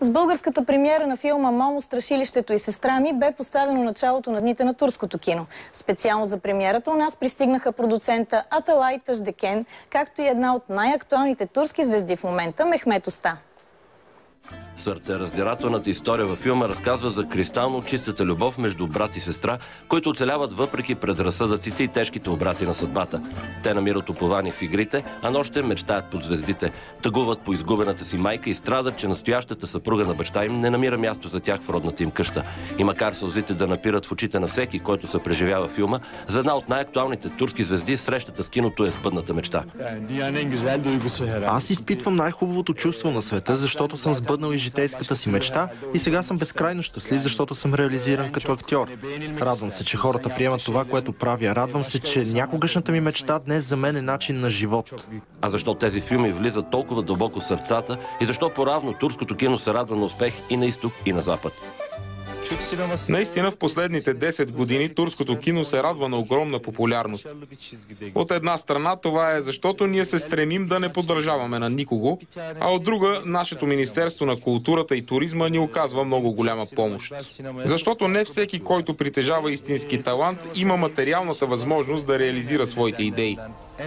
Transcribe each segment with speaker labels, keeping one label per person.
Speaker 1: С българската премиера на филма «Момо, страшилището и сестра ми» бе поставено началото на дните на турското кино. Специално за премиерата у нас пристигнаха продуцента Аталай Таждекен, както и една от най-актуалните турски звезди в момента – Мехмет Уста.
Speaker 2: Сърцераздирателната история във филма разказва за кристално чистата любов между брат и сестра, които оцеляват въпреки предразсъдъците и тежките обрати на съдбата. Те намират упование в игрите, а нощем мечтаят под звездите. Тъгуват по изгубената си майка и страдат, че настоящата съпруга на баща им не намира място за тях в родната им къща. И макар сълзите да напират в очите на всеки, който се преживява филма, за една от най-актуалните турски звезди срещата с киното е сбъдната мечта.
Speaker 3: Аз изпитвам най-хубавото чувство на света, защото съм сбъднал и житейската си мечта и сега съм безкрайно щастлив, защото съм реализиран като актьор. Радвам се, че хората приемат това, което правя. Радвам се, че някогашната ми мечта днес за мен е начин на живот.
Speaker 2: А защо тези филми влизат толкова дълбоко в сърцата и защо поравно турското кино се радва на успех и на изток, и на запад?
Speaker 4: Наистина в последните 10 години турското кино се радва на огромна популярност. От една страна това е защото ние се стремим да не поддържаваме на никого, а от друга нашето Министерство на културата и туризма ни оказва много голяма помощ. Защото не всеки, който притежава истински талант, има материалната възможност да реализира своите идеи.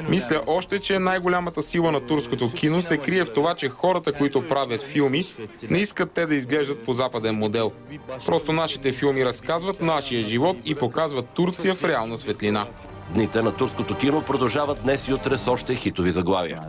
Speaker 4: Мисля още, че най-голямата сила на турското кино се крие в това, че хората, които правят филми, не искат те да изглеждат по западен модел. Просто нашите филми разказват нашия живот и показват Турция в реална светлина.
Speaker 2: Дните на турското кино продължават днес и утре с още хитови заглавия.